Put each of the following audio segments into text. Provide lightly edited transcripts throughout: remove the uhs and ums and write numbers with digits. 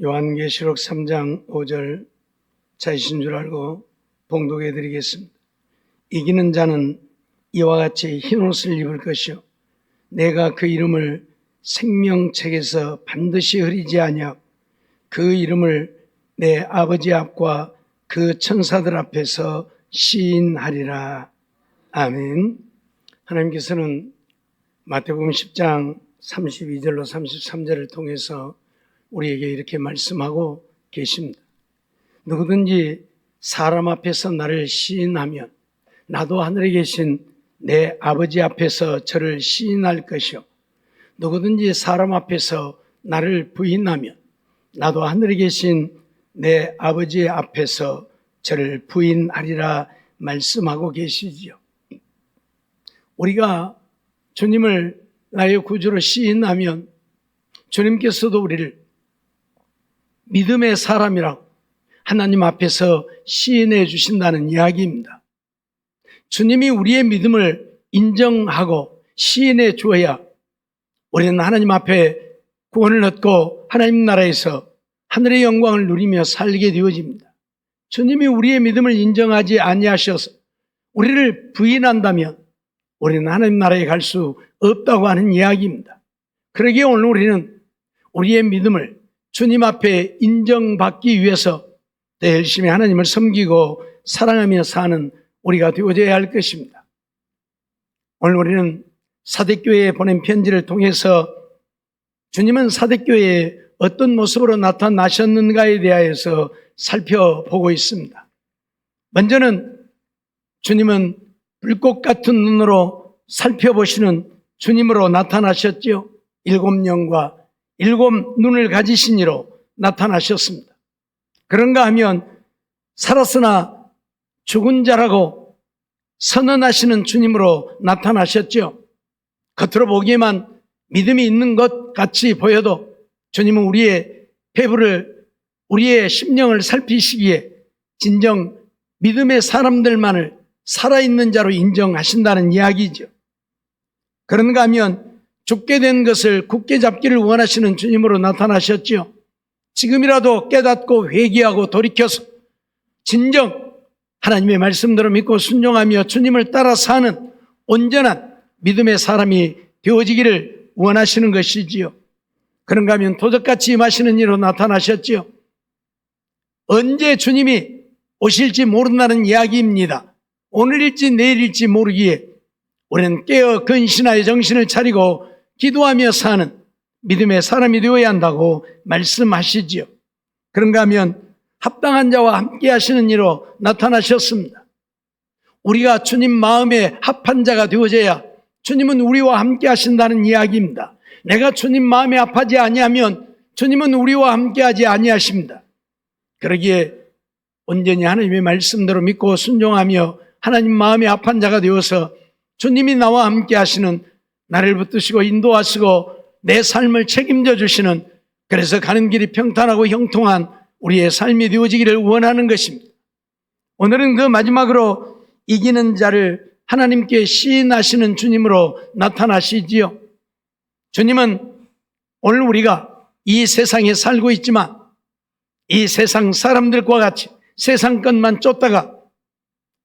요한계시록 3장 5절 자이신 줄 알고 봉독해 드리겠습니다. 이기는 자는 이와 같이 흰옷을 입을 것이요 내가 그 이름을 생명책에서 반드시 흐리지 아니하고 그 이름을 내 아버지 앞과 그 천사들 앞에서 시인하리라. 아멘. 하나님께서는 마태복음 10장 32절로 33절을 통해서 우리에게 이렇게 말씀하고 계십니다. 누구든지 사람 앞에서 나를 시인하면 나도 하늘에 계신 내 아버지 앞에서 저를 시인할 것이요 누구든지 사람 앞에서 나를 부인하면 나도 하늘에 계신 내 아버지 앞에서 저를 부인하리라 말씀하고 계시지요. 우리가 주님을 나의 구주로 시인하면 주님께서도 우리를 믿음의 사람이라고 하나님 앞에서 시인해 주신다는 이야기입니다. 주님이 우리의 믿음을 인정하고 시인해 주어야 우리는 하나님 앞에 구원을 얻고 하나님 나라에서 하늘의 영광을 누리며 살게 되어집니다. 주님이 우리의 믿음을 인정하지 아니하셔서 우리를 부인한다면 우리는 하나님 나라에 갈 수 없다고 하는 이야기입니다. 그러기에 오늘 우리는 우리의 믿음을 주님 앞에 인정받기 위해서 더 열심히 하나님을 섬기고 사랑하며 사는 우리가 되어져야 할 것입니다. 오늘 우리는 사대교회에 보낸 편지를 통해서 주님은 사대교회에 어떤 모습으로 나타나셨는가에 대하여서 살펴보고 있습니다. 먼저는 주님은 불꽃 같은 눈으로 살펴보시는 주님으로 나타나셨죠. 7영과 7눈을 가지신 이로 나타나셨습니다. 그런가 하면 살았으나 죽은 자라고 선언하시는 주님으로 나타나셨죠. 겉으로 보기에만 믿음이 있는 것 같이 보여도 주님은 우리의 배부를 우리의 심령을 살피시기에 진정 믿음의 사람들만을 살아있는 자로 인정하신다는 이야기죠. 그런가 하면 죽게 된 것을 굳게 잡기를 원하시는 주님으로 나타나셨죠. 지금이라도 깨닫고 회개하고 돌이켜서 진정 하나님의 말씀대로 믿고 순종하며 주님을 따라 사는 온전한 믿음의 사람이 되어지기를 원하시는 것이지요. 그런가 하면 도적같이 임하시는 이로 나타나셨지요. 언제 주님이 오실지 모른다는 이야기입니다. 오늘일지 내일일지 모르기에 우리는 깨어 근신하여 정신을 차리고 기도하며 사는 믿음의 사람이 되어야 한다고 말씀하시지요. 그런가 하면 합당한 자와 함께 하시는 이로 나타나셨습니다. 우리가 주님 마음에 합한 자가 되어져야 주님은 우리와 함께 하신다는 이야기입니다. 내가 주님 마음에 합하지 아니하면 주님은 우리와 함께 하지 아니하십니다. 그러기에 온전히 하나님의 말씀대로 믿고 순종하며 하나님 마음에 합한 자가 되어서 주님이 나와 함께 하시는 나를 붙드시고 인도하시고 내 삶을 책임져 주시는 그래서 가는 길이 평탄하고 형통한 우리의 삶이 되어지기를 원하는 것입니다. 오늘은 그 마지막으로 이기는 자를 하나님께 시인하시는 주님으로 나타나시지요. 주님은 오늘 우리가 이 세상에 살고 있지만 이 세상 사람들과 같이 세상 것만 쫓다가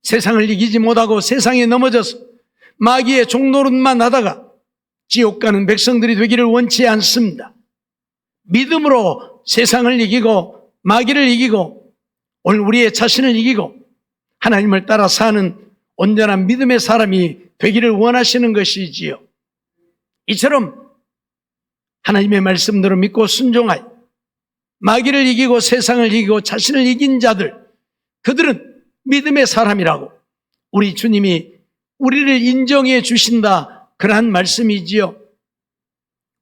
세상을 이기지 못하고 세상에 넘어져서 마귀의 종노릇만 하다가 지옥 가는 백성들이 되기를 원치 않습니다. 믿음으로 세상을 이기고 마귀를 이기고 오늘 우리의 자신을 이기고 하나님을 따라 사는 온전한 믿음의 사람이 되기를 원하시는 것이지요. 이처럼 하나님의 말씀대로 믿고 순종하여 마귀를 이기고 세상을 이기고 자신을 이긴 자들, 그들은 믿음의 사람이라고 우리 주님이 우리를 인정해 주신다, 그러한 말씀이지요.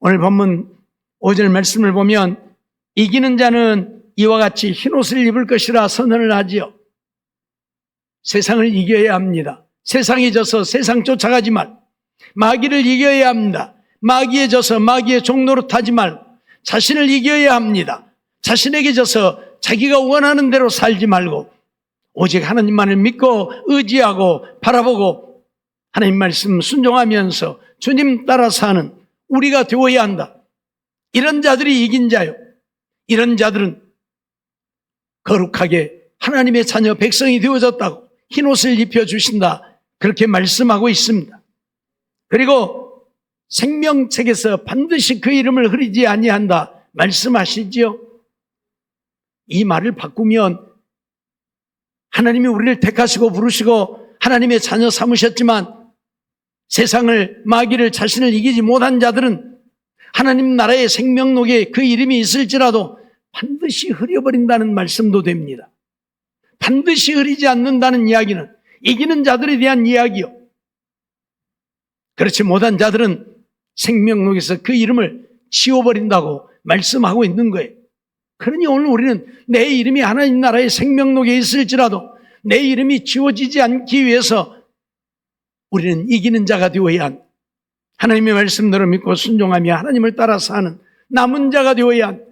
오늘 본문 5절 말씀을 보면 이기는 자는 이와 같이 흰옷을 입을 것이라 선언을 하지요. 세상을 이겨야 합니다. 세상에 져서 세상 쫓아가지 말, 마귀를 이겨야 합니다. 마귀에 져서 마귀의 종노릇하지 말, 자신을 이겨야 합니다. 자신에게 져서 자기가 원하는 대로 살지 말고 오직 하나님만을 믿고 의지하고 바라보고 하나님 말씀 순종하면서 주님 따라 사는 우리가 되어야 한다. 이런 자들이 이긴 자요. 이런 자들은 거룩하게 하나님의 자녀 백성이 되어졌다고 흰옷을 입혀주신다, 그렇게 말씀하고 있습니다. 그리고 생명책에서 반드시 그 이름을 흐리지 아니한다 말씀하시지요. 이 말을 바꾸면 하나님이 우리를 택하시고 부르시고 하나님의 자녀 삼으셨지만 세상을, 마귀를, 자신을 이기지 못한 자들은 하나님 나라의 생명록에 그 이름이 있을지라도 반드시 흐려버린다는 말씀도 됩니다. 반드시 흐리지 않는다는 이야기는 이기는 자들에 대한 이야기요. 그렇지 못한 자들은 생명록에서 그 이름을 지워버린다고 말씀하고 있는 거예요. 그러니 오늘 우리는 내 이름이 하나님 나라의 생명록에 있을지라도 내 이름이 지워지지 않기 위해서 우리는 이기는 자가 되어야 한, 하나님의 말씀대로 믿고 순종하며 하나님을 따라 사는 남은 자가 되어야 한,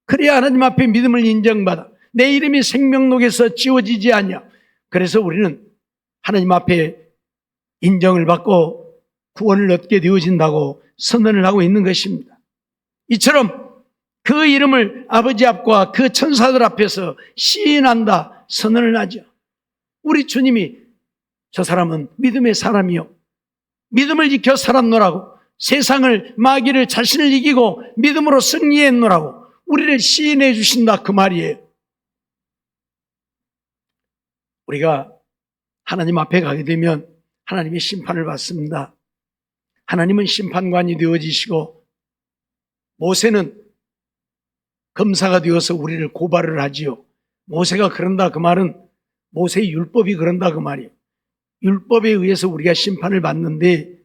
그래야 하나님 앞에 믿음을 인정받아 내 이름이 생명록에서 지워지지 않냐. 그래서 우리는 하나님 앞에 인정을 받고 구원을 얻게 되어진다고 선언을 하고 있는 것입니다. 이처럼 그 이름을 아버지 앞과 그 천사들 앞에서 시인한다 선언을 하죠. 우리 주님이 저 사람은 믿음의 사람이요, 믿음을 지켜 살았노라고, 세상을, 마귀를, 자신을 이기고 믿음으로 승리했노라고 우리를 시인해 주신다, 그 말이에요. 우리가 하나님 앞에 가게 되면 하나님의 심판을 받습니다. 하나님은 심판관이 되어지시고 모세는 검사가 되어서 우리를 고발을 하지요. 모세가 그런다 그 말은 모세의 율법이 그런다 그 말이에요. 율법에 의해서 우리가 심판을 받는데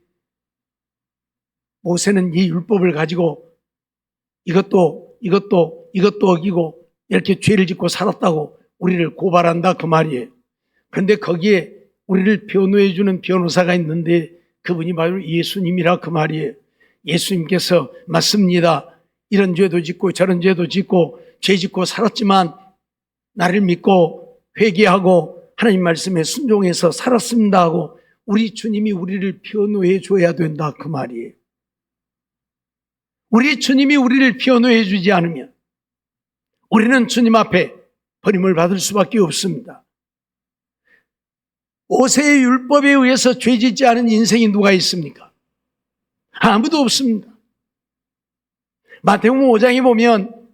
모세는 이 율법을 가지고 이것도 어기고 이렇게 죄를 짓고 살았다고 우리를 고발한다 그 말이에요. 그런데 거기에 우리를 변호해 주는 변호사가 있는데 그분이 바로 예수님이라 그 말이에요. 예수님께서 맞습니다. 이런 죄도 짓고 저런 죄도 짓고 죄 짓고 살았지만 나를 믿고 회개하고 하나님 말씀에 순종해서 살았습니다 하고 우리 주님이 우리를 변호해 줘야 된다 그 말이에요. 우리 주님이 우리를 변호해 주지 않으면 우리는 주님 앞에 버림을 받을 수밖에 없습니다. 모세의 율법에 의해서 죄 짓지 않은 인생이 누가 있습니까? 아무도 없습니다. 마태복음 5장에 보면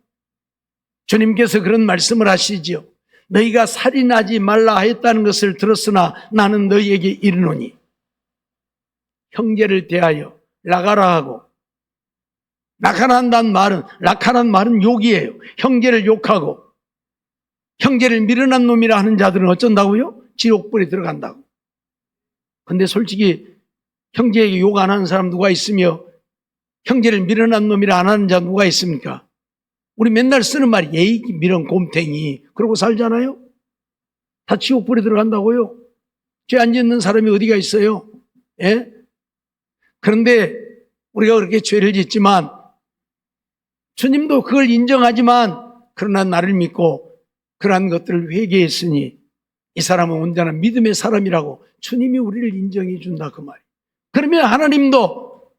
주님께서 그런 말씀을 하시지요. 너희가 살인하지 말라 하였다는 것을 들었으나 나는 너희에게 이르노니 형제를 대하여 라가라 하고, 라카란다는 말은 욕이에요. 형제를 욕하고 형제를 미련한 놈이라 하는 자들은 어쩐다고요? 지옥불에 들어간다고. 근데 솔직히 형제에게 욕 안 하는 사람 누가 있으며 형제를 미련한 놈이라 안 하는 자 누가 있습니까? 우리 맨날 쓰는 말이 예의 미련 곰탱이 그러고 살잖아요. 다 지옥불에 들어간다고요. 죄 안 짓는 사람이 어디가 있어요? 예? 그런데 우리가 그렇게 죄를 짓지만 주님도 그걸 인정하지만 그러나 나를 믿고 그러한 것들을 회개했으니 이 사람은 온전한 믿음의 사람이라고 주님이 우리를 인정해 준다 그 말이에요. 그러면 하나님도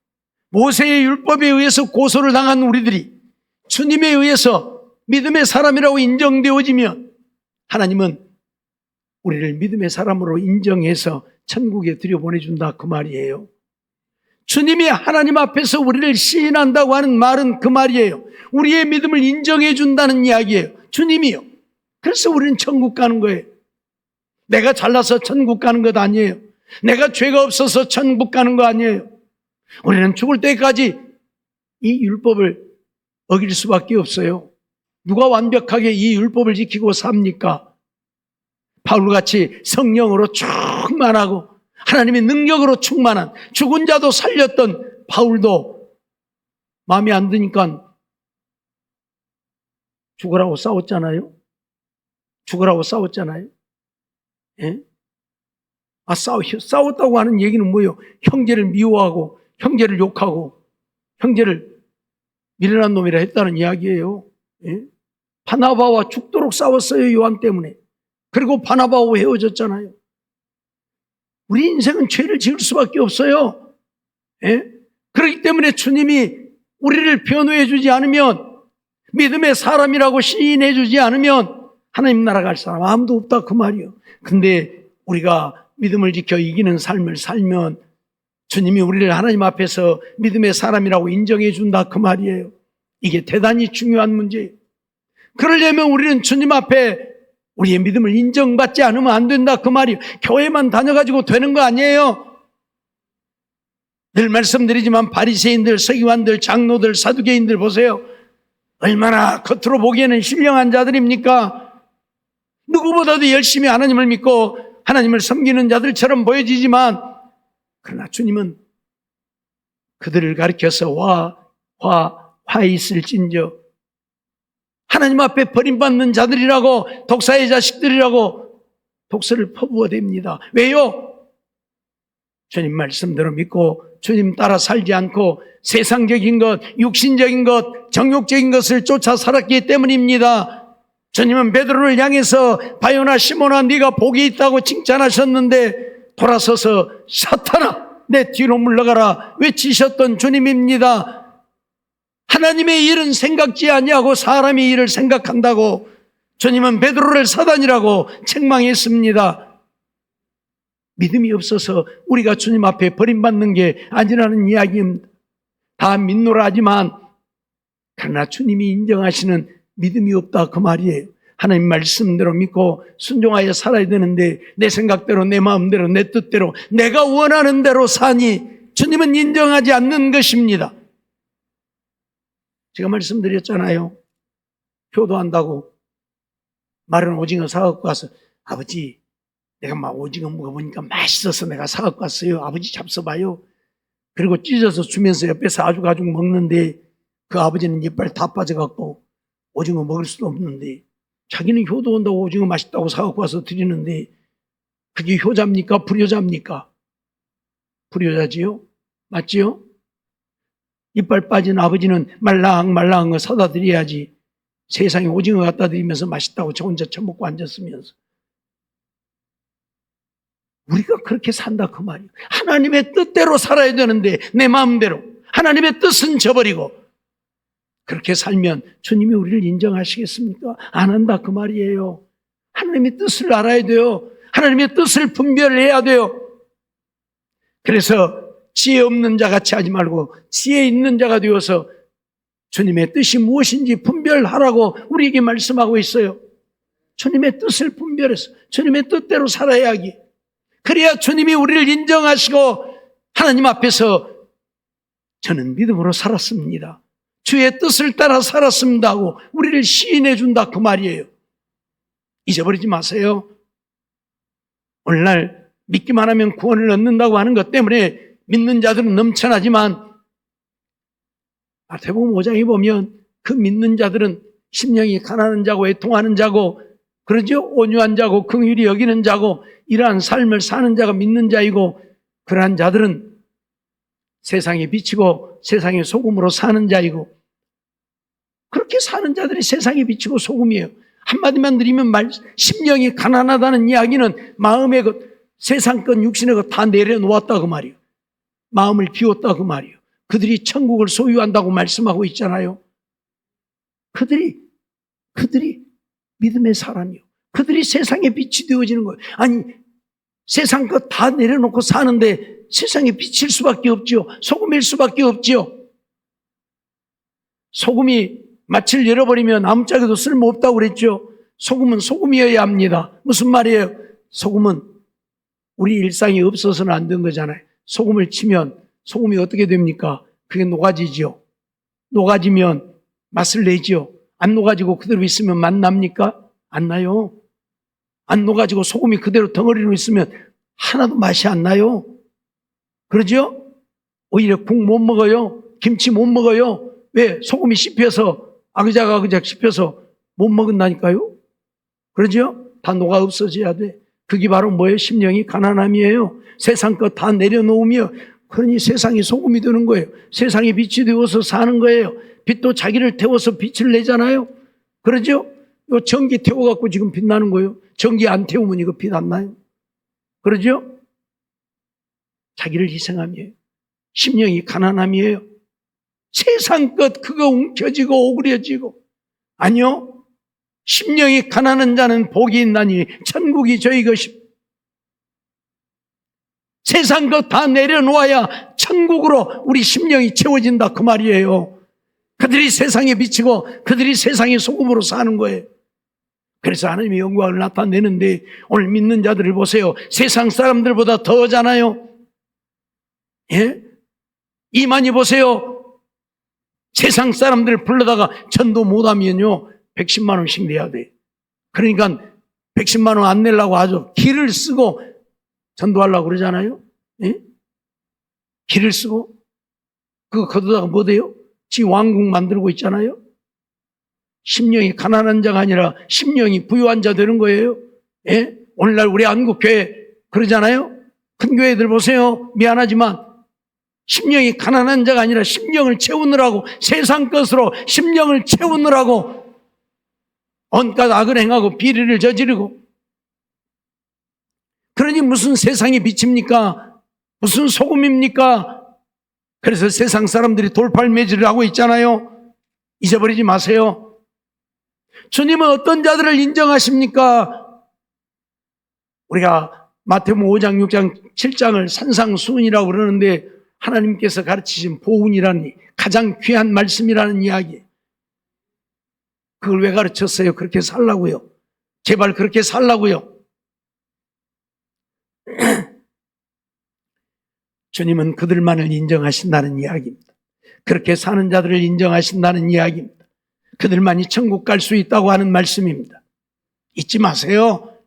모세의 율법에 의해서 고소를 당한 우리들이 주님에 의해서 믿음의 사람이라고 인정되어지면 하나님은 우리를 믿음의 사람으로 인정해서 천국에 들여보내준다 그 말이에요. 주님이 하나님 앞에서 우리를 시인한다고 하는 말은 그 말이에요. 우리의 믿음을 인정해 준다는 이야기예요. 주님이요. 그래서 우리는 천국 가는 거예요. 내가 잘나서 천국 가는 것 아니에요. 내가 죄가 없어서 천국 가는 거 아니에요. 우리는 죽을 때까지 이 율법을 어길 수밖에 없어요. 누가 완벽하게 이 율법을 지키고 삽니까? 바울같이 성령으로 충만하고 하나님의 능력으로 충만한 죽은 자도 살렸던 바울도 마음에 안 드니까 죽으라고 싸웠잖아요. 죽으라고 싸웠잖아요. 예? 싸웠다고 하는 얘기는 뭐예요? 형제를 미워하고 형제를 욕하고 형제를 미련한 놈이라 했다는 이야기예요. 예? 바나바와 죽도록 싸웠어요. 요한 때문에. 그리고 바나바하고 헤어졌잖아요. 우리 인생은 죄를 지을 수밖에 없어요. 예? 그렇기 때문에 주님이 우리를 변호해 주지 않으면 믿음의 사람이라고 시인해 주지 않으면 하나님 나라 갈 사람 아무도 없다 그 말이요. 근데 우리가 믿음을 지켜 이기는 삶을 살면 주님이 우리를 하나님 앞에서 믿음의 사람이라고 인정해 준다 그 말이에요. 이게 대단히 중요한 문제예요. 그러려면 우리는 주님 앞에 우리의 믿음을 인정받지 않으면 안 된다 그 말이에요. 교회만 다녀가지고 되는 거 아니에요. 늘 말씀드리지만 바리새인들, 서기관들, 장로들, 사두개인들 보세요. 얼마나 겉으로 보기에는 신령한 자들입니까? 누구보다도 열심히 하나님을 믿고 하나님을 섬기는 자들처럼 보여지지만 그러나 주님은 그들을 가리켜서 화 있을진저 하나님 앞에 버림받는 자들이라고 독사의 자식들이라고 독서를 퍼부어댑니다. 왜요? 주님 말씀대로 믿고 주님 따라 살지 않고 세상적인 것, 육신적인 것, 정욕적인 것을 쫓아 살았기 때문입니다. 주님은 베드로를 향해서 바요나 시몬아 네가 복이 있다고 칭찬하셨는데 돌아서서 사탄아 내 뒤로 물러가라 외치셨던 주님입니다. 하나님의 일은 생각지 아니하고 사람의 일을 생각한다고 주님은 베드로를 사단이라고 책망했습니다. 믿음이 없어서 우리가 주님 앞에 버림받는 게 아니라는 이야기입니다. 다 믿노라 하지만 그러나 주님이 인정하시는 믿음이 없다 그 말이에요. 하나님 말씀대로 믿고 순종하여 살아야 되는데 내 생각대로 내 마음대로 내 뜻대로 내가 원하는 대로 사니 주님은 인정하지 않는 것입니다. 제가 말씀드렸잖아요. 효도한다고 마른 오징어 사갖고 가서 아버지 내가 막 오징어 먹어보니까 맛있어서 내가 사갖고 왔어요. 아버지 잡숴봐요. 그리고 찢어서 주면서 옆에서 아주 가죽 먹는데 그 아버지는 이빨 다 빠져갖고 오징어 먹을 수도 없는데 자기는 효도한다고 오징어 맛있다고 사갖고 와서 드리는데 그게 효자입니까? 불효자입니까? 불효자지요? 맞지요? 이빨 빠진 아버지는 말랑말랑한 거 사다 드려야지 세상에 오징어 갖다 드리면서 맛있다고 저 혼자 처먹고 앉았으면서 우리가 그렇게 산다 그 말이에요. 하나님의 뜻대로 살아야 되는데 내 마음대로 하나님의 뜻은 저버리고 그렇게 살면 주님이 우리를 인정하시겠습니까? 안 한다 그 말이에요. 하나님의 뜻을 알아야 돼요. 하나님의 뜻을 분별해야 돼요. 그래서 지혜 없는 자 같이 하지 말고 지혜 있는 자가 되어서 주님의 뜻이 무엇인지 분별하라고 우리에게 말씀하고 있어요. 주님의 뜻을 분별해서 주님의 뜻대로 살아야 하기. 그래야 주님이 우리를 인정하시고 하나님 앞에서 저는 믿음으로 살았습니다. 주의 뜻을 따라 살았습니다 하고 우리를 시인해 준다 그 말이에요. 잊어버리지 마세요. 오늘날 믿기만 하면 구원을 얻는다고 하는 것 때문에 믿는 자들은 넘쳐나지만 마태복음 5장에 보면 그 믿는 자들은 심령이 가난한 자고 애통하는 자고 그러죠? 온유한 자고 긍휼히 여기는 자고 이러한 삶을 사는 자가 믿는 자이고 그러한 자들은 세상에 비치고 세상의 소금으로 사는 자이고 그렇게 사는 자들이 세상에 비치고 소금이에요. 한마디만 드리면 심령이 가난하다는 이야기는 마음의 것, 세상 것, 육신의 것 다 내려놓았다 그 말이에요. 마음을 비웠다 그 말이에요. 그들이 천국을 소유한다고 말씀하고 있잖아요. 그들이 믿음의 사람이요. 그들이 세상의 빛이 되어지는 거예요. 아니 세상 것 다 내려놓고 사는데 세상에 비칠 수밖에 없지요. 소금일 수밖에 없지요. 소금이 마취를 열어버리면 아무짝에도 쓸모없다고 그랬죠. 소금은 소금이어야 합니다. 무슨 말이에요? 소금은 우리 일상이 없어서는 안 된 거잖아요. 소금을 치면 소금이 어떻게 됩니까? 그게 녹아지죠. 녹아지면 맛을 내죠. 안 녹아지고 그대로 있으면 맛 납니까? 안 나요. 안 녹아지고 소금이 그대로 덩어리로 있으면 하나도 맛이 안 나요. 그러죠? 오히려 국 못 먹어요. 김치 못 먹어요. 왜? 소금이 씹혀서 아그작아그작 씹혀서 못 먹은다니까요. 그러죠? 다 녹아 없어져야 돼. 그게 바로 뭐예요? 심령이 가난함이에요. 세상 것 다 내려놓으며 그러니 세상이 소금이 되는 거예요. 세상에 빛이 되어서 사는 거예요. 빛도 자기를 태워서 빛을 내잖아요. 그러죠? 요 전기 태워갖고 지금 빛나는 거예요. 전기 안 태우면 이거 빛 안 나요. 그러죠? 자기를 희생함이에요. 심령이 가난함이에요. 세상 것 그거 움켜쥐고 오그려지고 아니요. 심령이 가난한 자는 복이 있나니 천국이 저희 것입니다. 세상 것 다 내려놓아야 천국으로 우리 심령이 채워진다 그 말이에요. 그들이 세상에 비치고 그들이 세상의 소금으로 사는 거예요. 그래서 하나님의 영광을 나타내는데 오늘 믿는 자들을 보세요. 세상 사람들보다 더하잖아요. 예? 이만희 보세요. 세상 사람들 불러다가 전도 못하면요 110만 원씩 내야 돼. 그러니까 110만 원 안 내려고 아주 길을 쓰고 전도하려고 그러잖아요. 예? 길을 쓰고 그거 거두다가 뭐 돼요? 지 왕국 만들고 있잖아요. 심령이 가난한 자가 아니라 심령이 부유한 자 되는 거예요. 예? 오늘날 우리 한국교회 그러잖아요. 큰 교회들 보세요. 미안하지만 심령이 가난한 자가 아니라 심령을 채우느라고 세상 것으로 심령을 채우느라고 온갖 악을 행하고 비리를 저지르고, 그러니 무슨 세상이 빛입니까? 무슨 소금입니까? 그래서 세상 사람들이 돌팔매질을 하고 있잖아요. 잊어버리지 마세요. 주님은 어떤 자들을 인정하십니까? 우리가 마태복음 5장, 6장, 7장을 산상수훈이라고 그러는데 하나님께서 가르치신 보훈이라는 가장 귀한 말씀이라는 이야기. 그걸 왜 가르쳤어요? 그렇게 살라고요. 제발 그렇게 살라고요. 주님은 그들만을 인정하신다는 이야기입니다. 그렇게 사는 자들을 인정하신다는 이야기입니다. 그들만이 천국 갈 수 있다고 하는 말씀입니다. 잊지 마세요.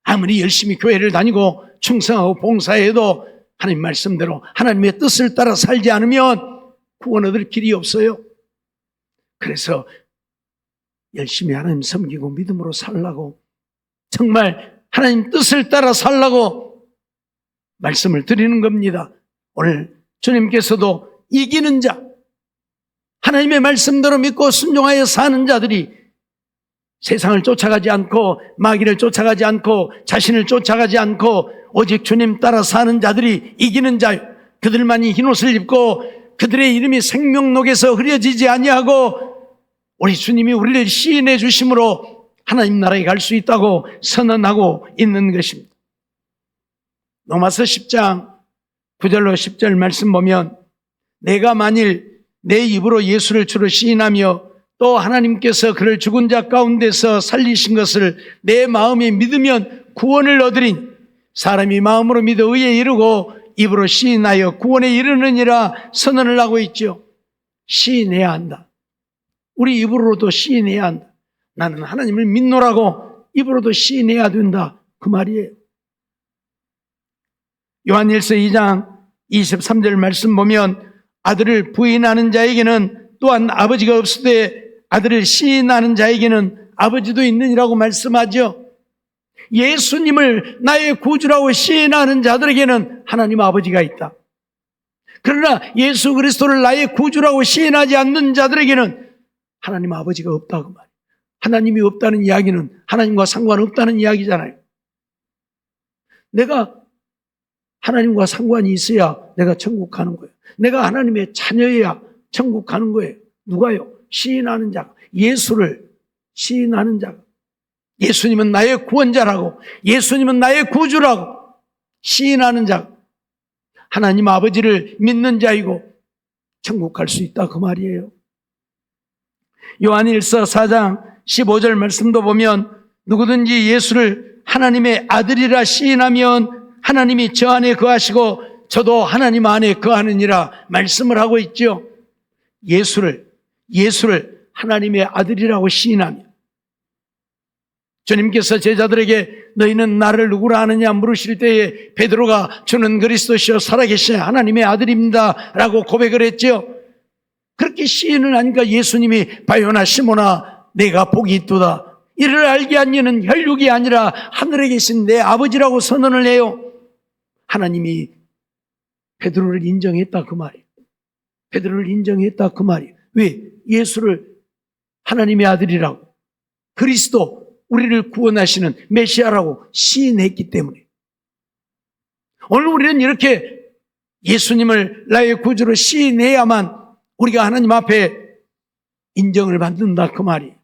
아무리 열심히 교회를 다니고 충성하고 봉사해도 하나님 말씀대로 하나님의 뜻을 따라 살지 않으면 구원 얻을 길이 없어요. 그래서 열심히 하나님 섬기고 믿음으로 살라고, 정말 하나님 뜻을 따라 살라고 말씀을 드리는 겁니다. 오늘 주님께서도 이기는 자, 하나님의 말씀대로 믿고 순종하여 사는 자들이 세상을 쫓아가지 않고 마귀를 쫓아가지 않고 자신을 쫓아가지 않고 오직 주님 따라 사는 자들이 이기는 자요. 그들만이 흰옷을 입고 그들의 이름이 생명록에서 흐려지지 아니하고 우리 주님이 우리를 시인해 주심으로 하나님 나라에 갈 수 있다고 선언하고 있는 것입니다. 로마서 10장 9절로 10절 말씀 보면, 내가 만일 내 입으로 예수를 주로 시인하며 또 하나님께서 그를 죽은 자 가운데서 살리신 것을 내 마음에 믿으면 구원을 얻으리니, 사람이 마음으로 믿어 의에 이르고 입으로 시인하여 구원에 이르느니라 선언을 하고 있죠. 시인해야 한다. 우리 입으로도 시인해야 한다. 나는 하나님을 믿노라고 입으로도 시인해야 된다, 그 말이에요. 요한일서 2장 23절 말씀 보면, 아들을 부인하는 자에게는 또한 아버지가 없으되 아들을 시인하는 자에게는 아버지도 있느니라고 말씀하죠. 예수님을 나의 구주라고 시인하는 자들에게는 하나님 아버지가 있다. 그러나 예수 그리스도를 나의 구주라고 시인하지 않는 자들에게는 하나님 아버지가 없다고 말이에요. 하나님이 없다는 이야기는 하나님과 상관없다는 이야기잖아요. 내가 하나님과 상관이 있어야 내가 천국 가는 거예요. 내가 하나님의 자녀여야 천국 가는 거예요. 누가요? 시인하는 자가, 예수를 시인하는 자가, 예수님은 나의 구원자라고, 예수님은 나의 구주라고 시인하는 자가 하나님 아버지를 믿는 자이고 천국 갈 수 있다, 그 말이에요. 요한일서 4장 15절 말씀도 보면, 누구든지 예수를 하나님의 아들이라 시인하면 하나님이 저 안에 거하시고 저도 하나님 안에 거하느니라 말씀을 하고 있죠. 예수를 하나님의 아들이라고 시인하며, 주님께서 제자들에게 너희는 나를 누구라 하느냐 물으실 때에 베드로가 주는 그리스도시요 살아계신 하나님의 아들입니다 라고 고백을 했죠. 그렇게 시인을 하니까 예수님이 바요나 시모나 내가 복이 있도다, 이를 알게 한 이는 혈육이 아니라 하늘에 계신 내 아버지라고 선언을 해요. 하나님이 베드로를 인정했다, 그 말이에요. 베드로를 인정했다, 그 말이에요. 왜? 예수를 하나님의 아들이라고, 그리스도, 우리를 구원하시는 메시아라고 시인했기 때문에. 오늘 우리는 이렇게 예수님을 나의 구주로 시인해야만 우리가 하나님 앞에 인정을 받는다, 그 말이에요.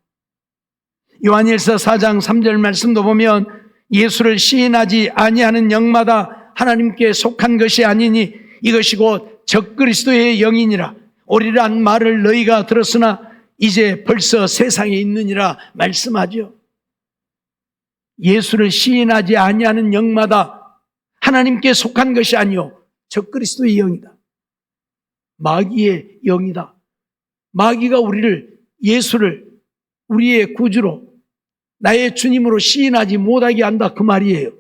요한일서 4장 3절 말씀도 보면 예수를 시인하지 아니하는 영마다 하나님께 속한 것이 아니니 이것이 곧 적그리스도의 영이니라. 오리란 말을 너희가 들었으나 이제 벌써 세상에 있느니라 말씀하죠. 예수를 시인하지 아니하는 영마다 하나님께 속한 것이 아니요 적그리스도의 영이다. 마귀의 영이다. 마귀가 예수를 우리의 구주로 나의 주님으로 시인하지 못하게 한다 그 말이에요.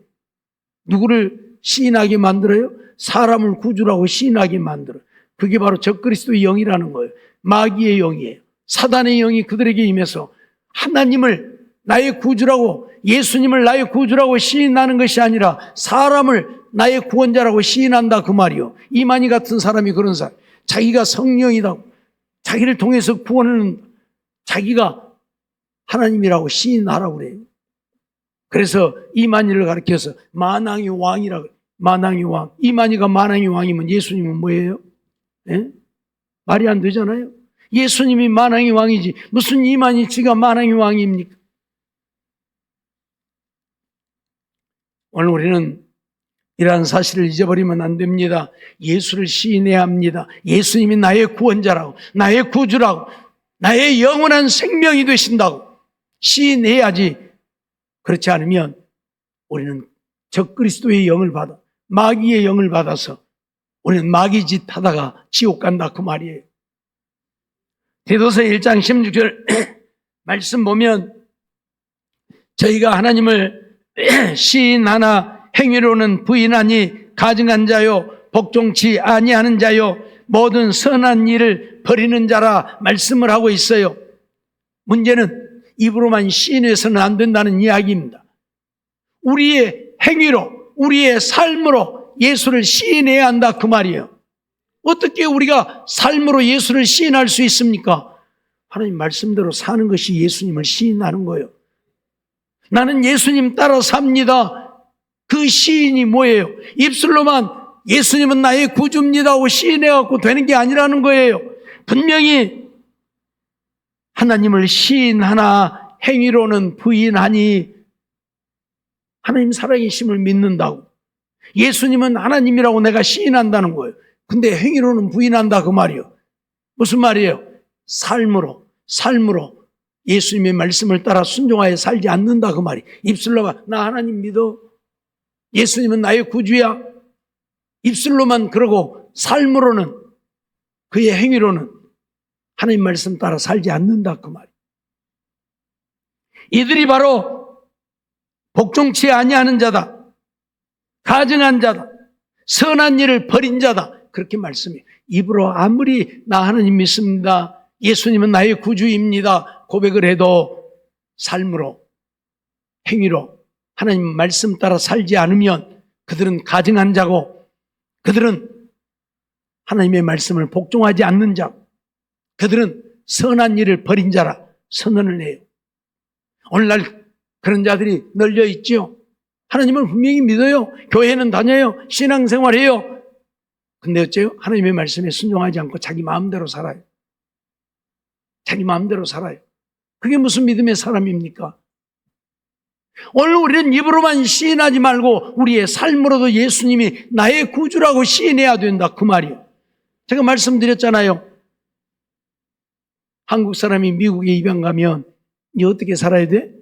누구를 시인하게 만들어요? 사람을 구주라고 시인하게 만들어요. 그게 바로 적그리스도의 영이라는 거예요. 마귀의 영이에요. 사단의 영이 그들에게 임해서 하나님을 나의 구주라고, 예수님을 나의 구주라고 시인하는 것이 아니라 사람을 나의 구원자라고 시인한다 그 말이요. 이만희 같은 사람이 그런 사람, 자기가 성령이다, 자기를 통해서 구원하는, 자기가 하나님이라고 시인하라고 그래요. 그래서 이만희를 가리켜서 만왕의 왕이라고 그래요. 만왕의 왕. 이만희가 만왕의 왕이면 예수님은 뭐예요? 예? 말이 안 되잖아요. 예수님이 만왕의 왕이지 무슨 이만희 씨가 만왕의 왕입니까? 오늘 우리는 이러한 사실을 잊어버리면 안 됩니다. 예수를 시인해야 합니다. 예수님이 나의 구원자라고, 나의 구주라고, 나의 영원한 생명이 되신다고 시인해야지. 그렇지 않으면 우리는 적그리스도의 영을 받아, 마귀의 영을 받아서 우리는 마귀 짓 하다가 지옥 간다 그 말이에요. 디도서 1장 16절 말씀 보면 저희가 하나님을 시인하나 행위로는 부인하니 가증한 자요 복종치 아니하는 자요 모든 선한 일을 버리는 자라 말씀을 하고 있어요. 문제는 입으로만 시인해서는 안 된다는 이야기입니다. 우리의 행위로, 우리의 삶으로 예수를 시인해야 한다 그 말이에요. 어떻게 우리가 삶으로 예수를 시인할 수 있습니까? 하나님 말씀대로 사는 것이 예수님을 시인하는 거예요. 나는 예수님 따라 삽니다. 그 시인이 뭐예요? 입술로만 예수님은 나의 구주입니다 하고 시인해갖고 되는 게 아니라는 거예요. 분명히 하나님을 시인하나 행위로는 부인하니, 하나님 살아계심을 믿는다고, 예수님은 하나님이라고 내가 시인한다는 거예요. 근데 행위로는 부인한다 그 말이에요. 무슨 말이에요? 삶으로 예수님의 말씀을 따라 순종하여 살지 않는다 그 말이에요. 입술로만 나 하나님 믿어, 예수님은 나의 구주야, 입술로만 그러고 삶으로는, 그의 행위로는 하나님 말씀 따라 살지 않는다 그 말이에요. 이들이 바로 복종치 아니하는 자다, 가증한 자다, 선한 일을 버린 자다, 그렇게 말씀해요. 입으로 아무리 나 하나님 믿습니다, 예수님은 나의 구주입니다 고백을 해도 삶으로, 행위로 하나님 말씀 따라 살지 않으면 그들은 가증한 자고, 그들은 하나님의 말씀을 복종하지 않는 자고, 그들은 선한 일을 버린 자라 선언을 해요. 오늘날 그런 자들이 널려 있죠. 하나님을 분명히 믿어요. 교회는 다녀요. 신앙생활해요. 근데 어째요? 하나님의 말씀에 순종하지 않고 자기 마음대로 살아요. 자기 마음대로 살아요. 그게 무슨 믿음의 사람입니까? 오늘 우리는 입으로만 시인하지 말고 우리의 삶으로도 예수님이 나의 구주라고 시인해야 된다 그 말이에요. 제가 말씀드렸잖아요. 한국 사람이 미국에 입양 가면 이 어떻게 살아야 돼?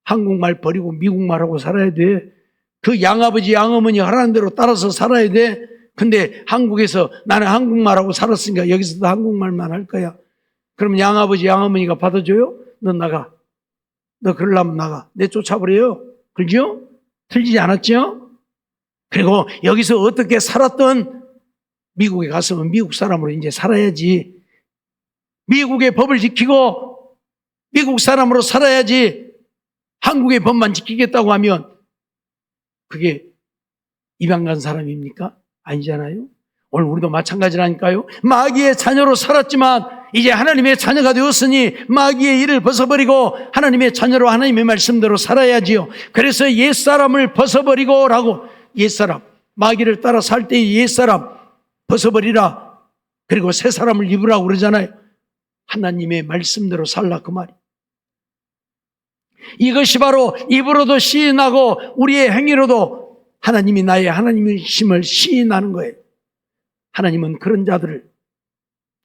한국말 버리고 미국말하고 살아야 돼. 그 양아버지 양어머니 하라는 대로 따라서 살아야 돼. 근데 한국에서 나는 한국말하고 살았으니까 여기서도 한국말만 할 거야. 그러면 양아버지 양어머니가 받아줘요? 너 나가. 너 그러려면 나가. 내쫓아버려요. 그죠? 틀리지 않았죠? 그리고 여기서 어떻게 살았던 미국에 가서 미국 사람으로 이제 살아야지. 미국의 법을 지키고 미국 사람으로 살아야지. 한국의 법만 지키겠다고 하면 그게 입양 간 사람입니까? 아니잖아요. 오늘 우리도 마찬가지라니까요. 마귀의 자녀로 살았지만 이제 하나님의 자녀가 되었으니 마귀의 일을 벗어버리고 하나님의 자녀로 하나님의 말씀대로 살아야지요. 그래서 옛사람을 벗어버리고 라고, 옛사람, 마귀를 따라 살 때 옛사람 벗어버리라, 그리고 새 사람을 입으라고 그러잖아요. 하나님의 말씀대로 살라 그 말이. 이것이 바로 입으로도 시인하고 우리의 행위로도 하나님이 나의 하나님이심을 시인하는 거예요. 하나님은 그런 자들을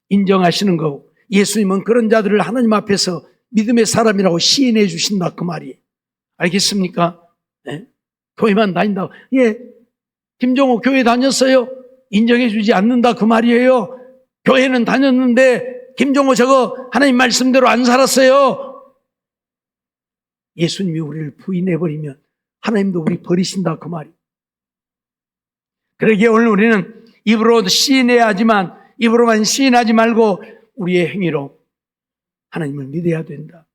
인정하시는 거고 예수님은 그런 자들을 하나님 앞에서 믿음의 사람이라고 시인해 주신다 그 말이에요. 알겠습니까? 네? 교회만 다닌다고 김종호 교회 다녔어요? 인정해 주지 않는다 그 말이에요. 교회는 다녔는데 김종호 저거 하나님 말씀대로 안 살았어요. 예수님이 우리를 부인해버리면 하나님도 우리 버리신다 그 말이에요. 그러기에 오늘 우리는 입으로 시인해야 하지만 입으로만 시인하지 말고 우리의 행위로 하나님을 믿어야 된다.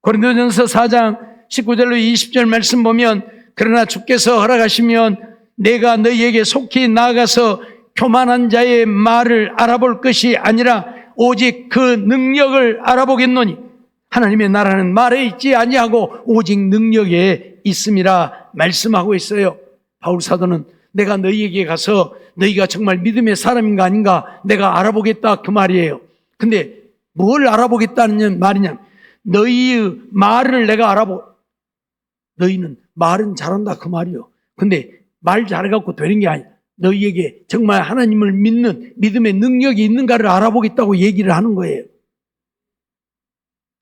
고린도전서 4장 19절로 20절 말씀 보면 그러나 주께서 허락하시면 내가 너희에게 속히 나아가서 교만한 자의 말을 알아볼 것이 아니라 오직 그 능력을 알아보겠노니 하나님의 나라는 말에 있지 아니하고 오직 능력에 있음이라 말씀하고 있어요. 바울 사도는 내가 너희에게 가서 너희가 정말 믿음의 사람인가 아닌가 내가 알아보겠다 그 말이에요. 근데 뭘 알아보겠다는 말이냐, 너희의 말을 내가 너희는 말은 잘한다 그 말이요. 근데 말 잘해갖고 되는 게 아니야. 너희에게 정말 하나님을 믿는 믿음의 능력이 있는가를 알아보겠다고 얘기를 하는 거예요.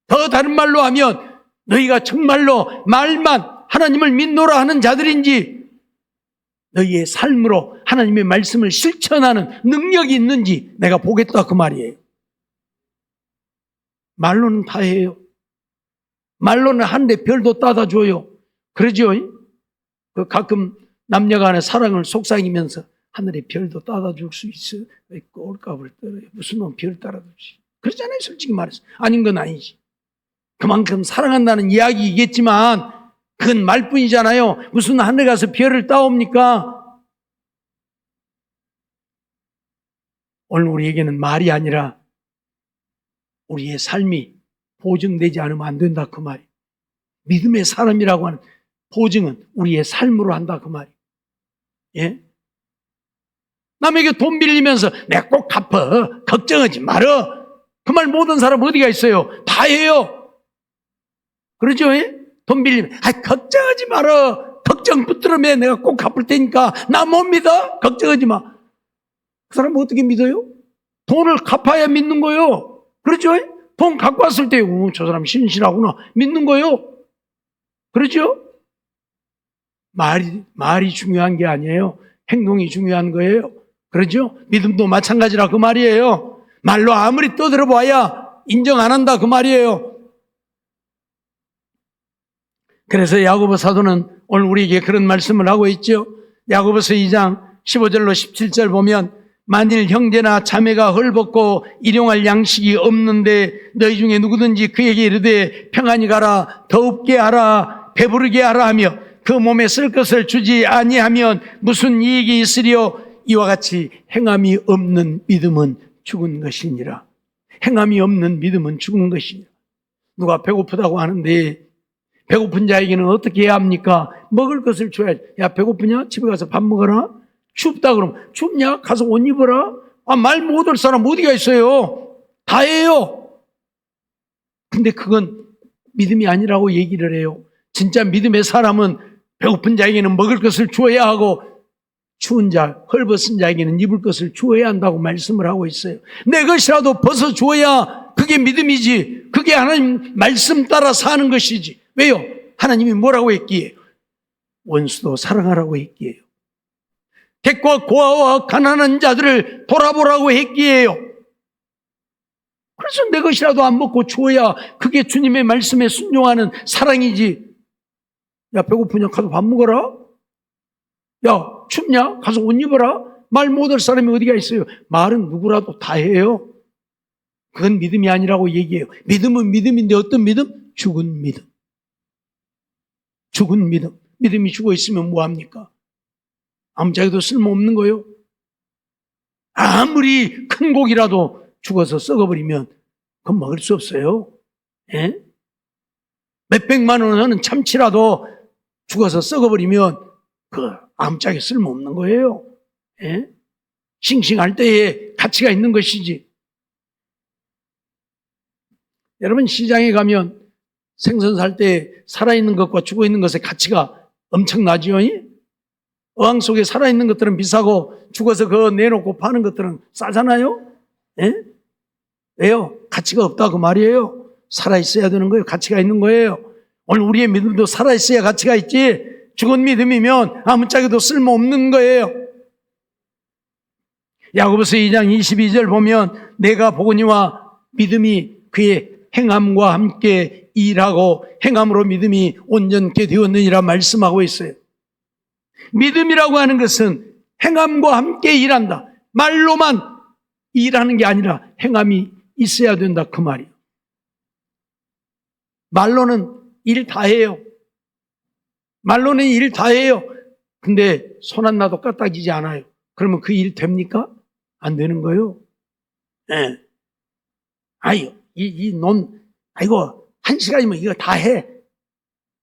더 다른 말로 하면 너희가 정말로 말만 하나님을 믿노라 하는 자들인지 너희의 삶으로 하나님의 말씀을 실천하는 능력이 있는지 내가 보겠다 그 말이에요. 말로는 다 해요. 말로는 한데 별도 따다 줘요. 그러죠? 가끔 남녀가 간의 사랑을 속삭이면서 하늘에 별도 따다 줄 수 있어. 왜 꼴값을 떨어요? 무슨 놈 별 따라주지? 그러잖아요, 솔직히 말해서. 아닌 건 아니지. 그만큼 사랑한다는 이야기이겠지만 그건 말뿐이잖아요. 무슨 하늘 가서 별을 따옵니까? 오늘 우리에게는 말이 아니라 우리의 삶이 보증되지 않으면 안 된다 그 말이에요. 믿음의 사람이라고 하는 보증은 우리의 삶으로 한다 그 말이에요. 예? 남에게 돈 빌리면서 내가 꼭 갚아 걱정하지 말어 그 말 모든 사람 어디가 있어요? 다 해요. 그러죠? 예? 돈 빌리면 걱정하지 말어 걱정 붙들으면 내가 꼭 갚을 테니까 나 못 믿어? 걱정하지 마. 그 사람 어떻게 믿어요? 돈을 갚아야 믿는 거예요. 그렇죠? 돈 갖고 왔을 때 저 사람 신실하구나 믿는 거예요. 그렇죠? 말이 중요한 게 아니에요. 행동이 중요한 거예요. 그렇죠? 믿음도 마찬가지라 그 말이에요. 말로 아무리 떠들어 봐야 인정 안 한다 그 말이에요. 그래서 야고보 사도는 오늘 우리에게 그런 말씀을 하고 있죠. 야고보서 2장 15절로 17절 보면 만일 형제나 자매가 헐벗고 일용할 양식이 없는데 너희 중에 누구든지 그에게 이르되 평안히 가라 더웁게 하라 배부르게 하라 하며 그 몸에 쓸 것을 주지 아니하면 무슨 이익이 있으리요? 이와 같이 행함이 없는 믿음은 죽은 것이니라. 행함이 없는 믿음은 죽은 것이니라. 누가 배고프다고 하는데 배고픈 자에게는 어떻게 해야 합니까? 먹을 것을 줘야지. 야 배고프냐? 집에 가서 밥 먹어라. 춥다 그러면 춥냐? 가서 옷 입어라. 말 못할 사람 어디가 있어요? 다 해요. 근데 그건 믿음이 아니라고 얘기를 해요. 진짜 믿음의 사람은 배고픈 자에게는 먹을 것을 주어야 하고 추운 자, 헐벗은 자에게는 입을 것을 주어야 한다고 말씀을 하고 있어요. 내 것이라도 벗어 주어야 그게 믿음이지. 그게 하나님 말씀 따라 사는 것이지. 왜요? 하나님이 뭐라고 했기에? 원수도 사랑하라고 했기에요. 객과 고아와 가난한 자들을 돌아보라고 했기에요. 그래서 내 것이라도 안 먹고 주어야 그게 주님의 말씀에 순종하는 사랑이지. 야 배고프냐? 가서 밥 먹어라. 야 춥냐? 가서 옷 입어라. 말 못할 사람이 어디가 있어요? 말은 누구라도 다 해요. 그건 믿음이 아니라고 얘기해요. 믿음은 믿음인데 어떤 믿음? 죽은 믿음. 죽은 믿음. 믿음이 죽어 있으면 뭐합니까? 아무짝에도 쓸모없는 거예요. 아무리 큰 고기라도 죽어서 썩어버리면 그건 먹을 수 없어요. 예? 몇백만 원 하는 참치라도 죽어서 썩어버리면 그 아무짝에 쓸모없는 거예요. 예? 싱싱할 때에 가치가 있는 것이지. 여러분 시장에 가면 생선 살 때 살아있는 것과 죽어있는 것의 가치가 엄청나지요. 어항 속에 살아있는 것들은 비싸고 죽어서 그거 내놓고 파는 것들은 싸잖아요. 예? 왜요? 가치가 없다 그 말이에요. 살아있어야 되는 거예요. 가치가 있는 거예요. 오늘 우리의 믿음도 살아있어야 가치가 있지, 죽은 믿음이면 아무짝에도 쓸모없는 거예요. 야고보서 2장 22절 보면 내가 보거니와 믿음이 그의 행함과 함께 일하고 행함으로 믿음이 온전케 되었느니라 말씀하고 있어요. 믿음이라고 하는 것은 행함과 함께 일한다. 말로만 일하는 게 아니라 행함이 있어야 된다 그 말이에요. 말로는 일 다 해요. 말로는 일 다 해요. 근데 손 안 놔도 까딱이지 않아요. 그러면 그 일 됩니까? 안 되는 거예요. 예. 아이고, 아이고, 1시간이면 이거 다 해.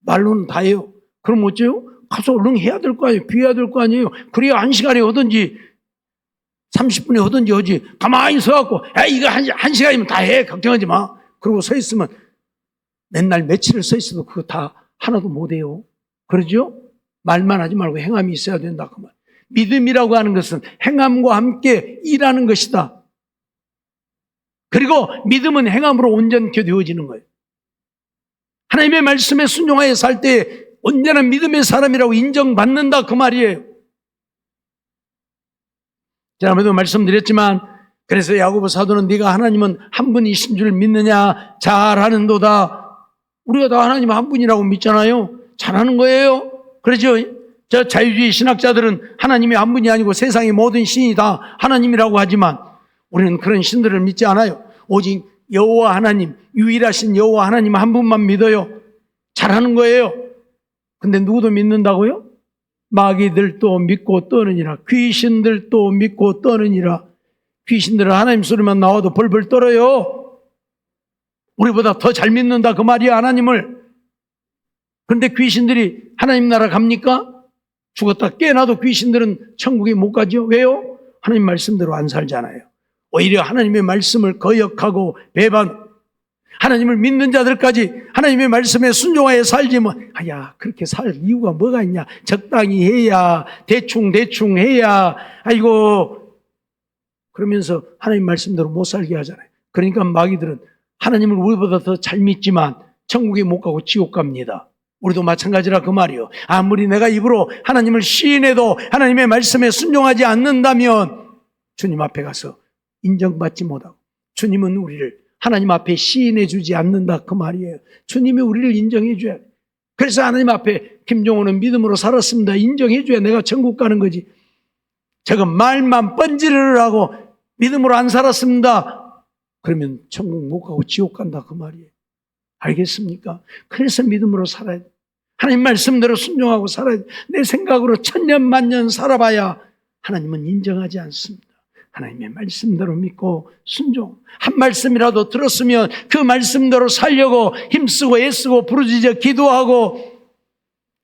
말로는 다 해요. 그럼 어째요? 가서 얼른 해야 될 거 아니에요. 비해야 될 거 아니에요. 그래야 1시간에 하든지 30분에 하든지 하지. 가만히 서갖고, 야, 이거 1시간이면 다 해. 걱정하지 마. 그러고 서 있으면 맨날 며칠을 서 있어도 그거 다 하나도 못 해요. 그러죠? 말만 하지 말고 행함이 있어야 된다 그 말. 믿음이라고 하는 것은 행함과 함께 일하는 것이다. 그리고 믿음은 행함으로 온전케 되어지는 거예요. 하나님의 말씀에 순종하여 살 때 온전한 믿음의 사람이라고 인정받는다 그 말이에요. 지난번에도 말씀드렸지만, 그래서 야고보 사도는 네가 하나님은 한 분이신 줄 믿느냐 잘하는도다. 우리가 다 하나님 한 분이라고 믿잖아요. 잘하는 거예요. 그렇죠? 저 자유주의 신학자들은 하나님이 한 분이 아니고 세상의 모든 신이 다 하나님이라고 하지만 우리는 그런 신들을 믿지 않아요. 오직 여호와 하나님, 유일하신 여호와 하나님 한 분만 믿어요. 잘하는 거예요. 근데 누구도 믿는다고요? 마귀들도 믿고 떠느니라. 귀신들도 믿고 떠느니라. 귀신들은 하나님 소리만 나와도 벌벌 떨어요. 우리보다 더 잘 믿는다 그 말이야, 하나님을. 그런데 귀신들이 하나님 나라 갑니까? 죽었다 깨어나도 귀신들은 천국에 못 가죠. 왜요? 하나님 말씀대로 안 살잖아요. 오히려 하나님의 말씀을 거역하고 배반, 하나님을 믿는 자들까지 하나님의 말씀에 순종하여 살지 뭐, 아야, 그렇게 살 이유가 뭐가 있냐. 적당히 해야, 대충 해야, 아이고, 그러면서 하나님 말씀대로 못 살게 하잖아요. 그러니까 마귀들은 하나님을 우리보다 더 잘 믿지만 천국에 못 가고 지옥 갑니다. 우리도 마찬가지라 그 말이요. 아무리 내가 입으로 하나님을 시인해도 하나님의 말씀에 순종하지 않는다면 주님 앞에 가서 인정받지 못하고, 주님은 우리를 하나님 앞에 시인해 주지 않는다 그 말이에요. 주님이 우리를 인정해 줘야 돼. 그래서 하나님 앞에 김종호는 믿음으로 살았습니다. 인정해 줘야 내가 천국 가는 거지. 저거 말만 뻔지르르 하고 믿음으로 안 살았습니다. 그러면 천국 못 가고 지옥 간다 그 말이에요. 알겠습니까? 그래서 믿음으로 살아야 돼. 하나님 말씀대로 순종하고 살아야 돼. 내 생각으로 천년 만년 살아봐야 하나님은 인정하지 않습니다. 하나님의 말씀대로 믿고 순종. 한 말씀이라도 들었으면 그 말씀대로 살려고 힘쓰고 애쓰고 부르짖어 기도하고,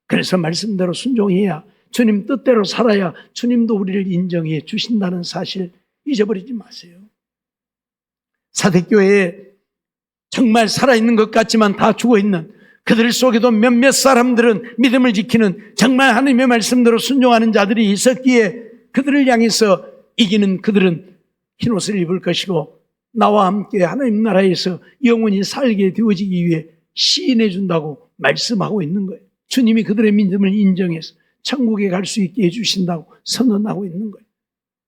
그래서 말씀대로 순종해야, 주님 뜻대로 살아야 주님도 우리를 인정해 주신다는 사실 잊어버리지 마세요. 사대교회에 정말 살아있는 것 같지만 다 죽어있는 그들 속에도 몇몇 사람들은 믿음을 지키는, 정말 하나님의 말씀대로 순종하는 자들이 있었기에 그들을 향해서 이기는 그들은 흰옷을 입을 것이고 나와 함께 하나님 나라에서 영원히 살게 되어지기 위해 시인해 준다고 말씀하고 있는 거예요. 주님이 그들의 믿음을 인정해서 천국에 갈 수 있게 해주신다고 선언하고 있는 거예요.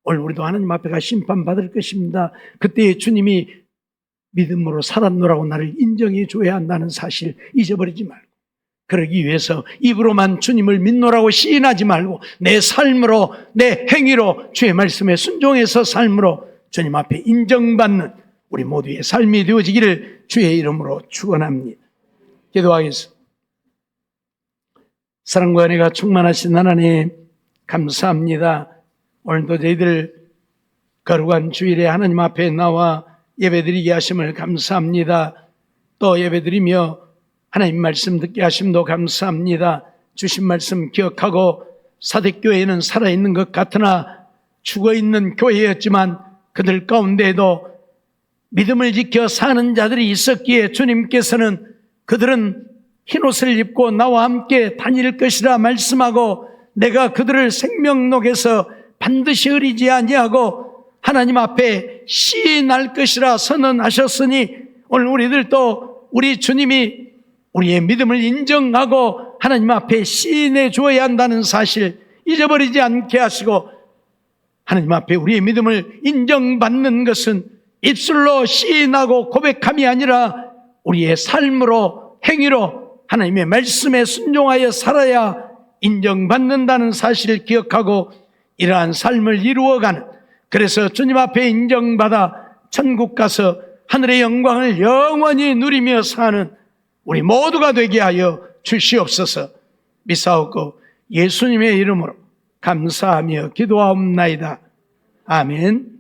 오늘 우리도 하나님 앞에 가 심판받을 것입니다. 그때 주님이 믿음으로 살았노라고 나를 인정해 줘야 한다는 사실 잊어버리지 말고, 그러기 위해서 입으로만 주님을 믿노라고 시인하지 말고 내 삶으로, 내 행위로, 주의 말씀에 순종해서 삶으로 주님 앞에 인정받는 우리 모두의 삶이 되어지기를 주의 이름으로 축원합니다. 기도하겠습니다. 사랑과 은혜가 충만하신 하나님 감사합니다. 오늘도 저희들 거룩한 주일에 하나님 앞에 나와 예배드리게 하심을 감사합니다. 또 예배드리며 하나님 말씀 듣게 하심도 감사합니다. 주신 말씀 기억하고, 사대교회는 살아있는 것 같으나 죽어있는 교회였지만 그들 가운데에도 믿음을 지켜 사는 자들이 있었기에 주님께서는 그들은 흰옷을 입고 나와 함께 다닐 것이라 말씀하고 내가 그들을 생명록에서 반드시 흐리지 아니하고 하나님 앞에 시인할 것이라 선언하셨으니 오늘 우리들도 우리 주님이 우리의 믿음을 인정하고 하나님 앞에 시인해 주어야 한다는 사실 잊어버리지 않게 하시고 하나님 앞에 우리의 믿음을 인정받는 것은 입술로 시인하고 고백함이 아니라 우리의 삶으로 행위로 하나님의 말씀에 순종하여 살아야 인정받는다는 사실을 기억하고 이러한 삶을 이루어가는, 그래서 주님 앞에 인정받아 천국 가서 하늘의 영광을 영원히 누리며 사는 우리 모두가 되게 하여 주시옵소서. 믿사옵고 예수님의 이름으로 감사하며 기도하옵나이다. 아멘.